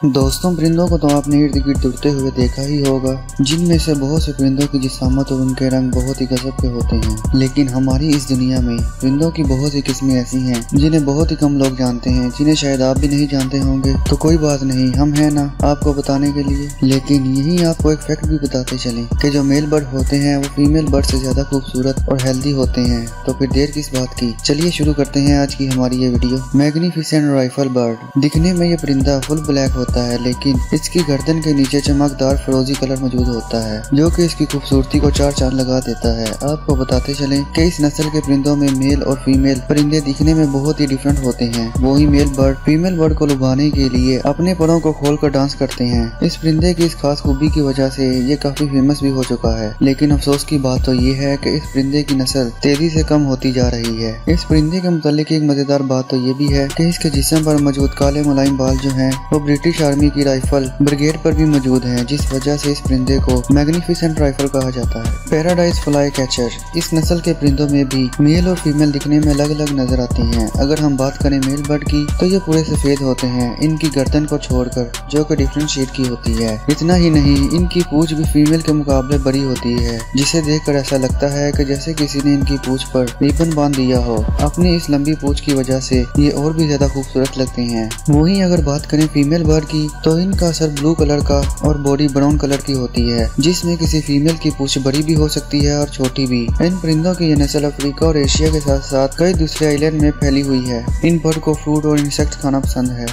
दोस्तों, परिंदों को तो आपने इर्द गिर्द उड़ते हुए देखा ही होगा, जिनमें से बहुत से परिंदों की जिस्मात और उनके रंग बहुत ही गजब के होते हैं। लेकिन हमारी इस दुनिया में परिंदों की बहुत सी किस्में ऐसी हैं जिन्हें बहुत ही कम लोग जानते हैं, जिन्हें शायद आप भी नहीं जानते होंगे। तो कोई बात नहीं, हम हैं ना आपको बताने के लिए। लेकिन यही आपको एक फैक्ट भी बताते चलें कि जो मेल बर्ड होते हैं वो फीमेल बर्ड से ज्यादा खूबसूरत और हेल्दी होते हैं। तो फिर देर किस बात की, चलिए शुरू करते हैं आज की हमारी ये वीडियो। Magnificent rifle bird. दिखने में ये परिंदा फुल ब्लैक होता है, लेकिन इसकी गर्दन के नीचे चमकदार फिरोजी कलर मौजूद होता है, जो कि इसकी खूबसूरती को चार चांद लगा देता है। आपको बताते चलें कि इस नस्ल के परिंदों में मेल और फीमेल परिंदे दिखने में बहुत ही डिफरेंट होते हैं। वही मेल बर्ड फीमेल बर्ड को लुभाने के लिए अपने परों को खोलकर डांस करते हैं। इस परिंदे की इस खास खूबी की वजह से ये काफी फेमस भी हो चुका है। लेकिन अफसोस की बात तो ये है कि इस परिंदे की नस्ल तेजी से कम होती जा रही है। इस परिंदे के मुतालिक एक मजेदार बात तो ये भी है कि इसके जिस्म पर मौजूद काले मुलायम बाल जो हैं वो ब्रिटिश आर्मी की राइफल ब्रिगेड पर भी मौजूद हैं, जिस वजह से इस परिंदे को मैग्निफिसेंट राइफल कहा जाता है। Paradise fly catcher. इस नस्ल के परिंदों में भी मेल और फीमेल दिखने में अलग अलग नजर आती हैं। अगर हम बात करें मेल बर्ड की तो ये पूरे सफेद होते हैं, इनकी गर्दन को छोड़कर, जो कि डिफरेंट शेड की होती है। इतना ही नहीं, इनकी पूंछ भी फीमेल के मुकाबले बड़ी होती है, जिसे देखकर ऐसा लगता है कि जैसे किसी ने इनकी पूंछ पर रिबन बांध दिया हो। अपनी इस लंबी पूंछ की वजह से ये और भी ज्यादा खूबसूरत लगते हैं। वहीं अगर बात करें फीमेल बर्ड की तो इनका सर ब्लू कलर का और बॉडी ब्राउन कलर की होती है, जिसमें किसी फीमेल की पूंछ बड़ी भी हो सकती है और छोटी भी। इन परिंदों की ये नस्ल अफ्रीका और एशिया के साथ साथ कई दूसरे आइलैंड में फैली हुई है। इन बर्ड को फ्रूट और इंसेक्ट खाना पसंद है।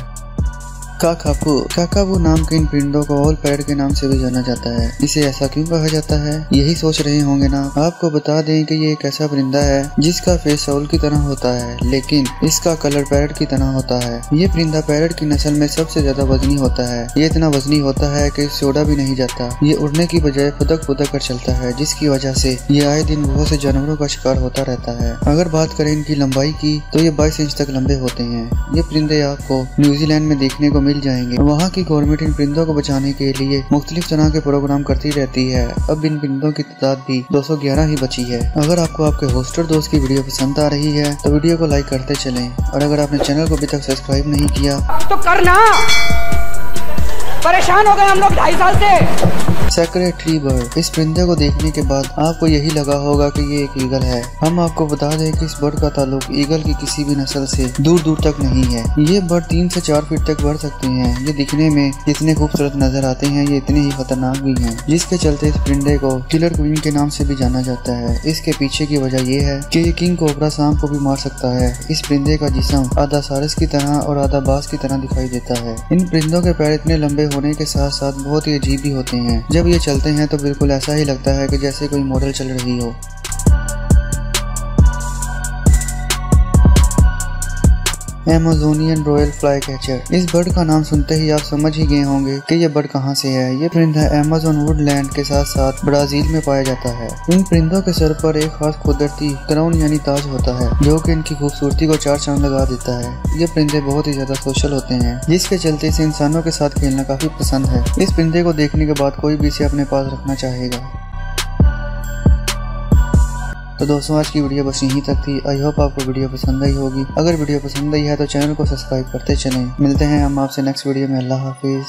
काकापू। काकापू नाम के इन परिंदों को ऑल पैरट के नाम से भी जाना जाता है। इसे ऐसा क्यों कहा जाता है, यही सोच रहे होंगे ना। आपको बता दें कि ये एक ऐसा परिंदा है जिसका फेस ऑल की तरह होता है, लेकिन इसका कलर पैरट की तरह होता है। ये परिंदा पैरट की नस्ल में सबसे ज्यादा वजनी होता है। ये इतना वजनी होता है कि इससे उड़ा भी नहीं जाता। ये उड़ने की बजाय फुदक फुदक कर चलता है, जिसकी वजह से ये आए दिन बहुत से जानवरों का शिकार होता रहता है। अगर बात करें इनकी लंबाई की तो ये 22 इंच तक लंबे होते हैं। ये परिंदे आपको न्यूजीलैंड में देखने को मिल जाएंगे। वहाँ की गवर्नमेंट इन परिंदों को बचाने के लिए मुख्तलिफ तरह के प्रोग्राम करती रहती है। अब इन परिंदों की तादाद भी 211 ही बची है। अगर आपको आपके होस्टर दोस्त की वीडियो पसंद आ रही है तो वीडियो को लाइक करते चलें, और अगर आपने चैनल को अभी तक सब्सक्राइब नहीं किया तो करना। परेशान हो गए हम लोग 2.5 साल से। Secretary bird. इस परिंदे को देखने के बाद आपको यही लगा होगा कि ये एक ईगल है। हम आपको बता दें कि इस बर्ड का ताल्लुक ईगल की किसी भी नस्ल से दूर दूर तक नहीं है। ये बर्ड 3 से 4 फीट तक बढ़ सकते हैं। ये दिखने में जितने खूबसूरत नजर आते हैं, ये इतने ही खतरनाक भी हैं, जिसके चलते इस परिंदे को किलर क्वीन के नाम से भी जाना जाता है। इसके पीछे की वजह ये है कि ये किंग कोबरा सांप को भी मार सकता है। इस परिंदे का जिस्म आधा सारस की तरह और आधा बाज की तरह दिखाई देता है। इन परिंदों के पैर इतने लंबे होने के साथ साथ बहुत ही अजीब भी होते हैं। जब ये चलते हैं तो बिल्कुल ऐसा ही लगता है कि जैसे कोई मॉडल चल रही हो। Amazonian royal fly catcher. इस बर्ड का नाम सुनते ही आप समझ ही गए होंगे कि ये बर्ड कहाँ से है। ये परिंदा अमेज़न वुडलैंड के साथ साथ ब्राजील में पाया जाता है। इन परिंदों के सर पर एक खास कुदरती क्राउन यानी ताज होता है, जो कि इनकी खूबसूरती को चार चांद लगा देता है। ये परिंदे बहुत ही ज्यादा सोशल होते हैं, जिसके चलते इसे इंसानों के साथ खेलना काफी पसंद है। इस परिंदे को देखने के बाद कोई भी इसे अपने पास रखना चाहेगा। तो दोस्तों, आज की वीडियो बस यहीं तक थी। आई होप आपको वीडियो पसंद आई होगी। अगर वीडियो पसंद आई है तो चैनल को सब्सक्राइब करते चलें। मिलते हैं हम आपसे नेक्स्ट वीडियो में। अल्लाह हाफिज।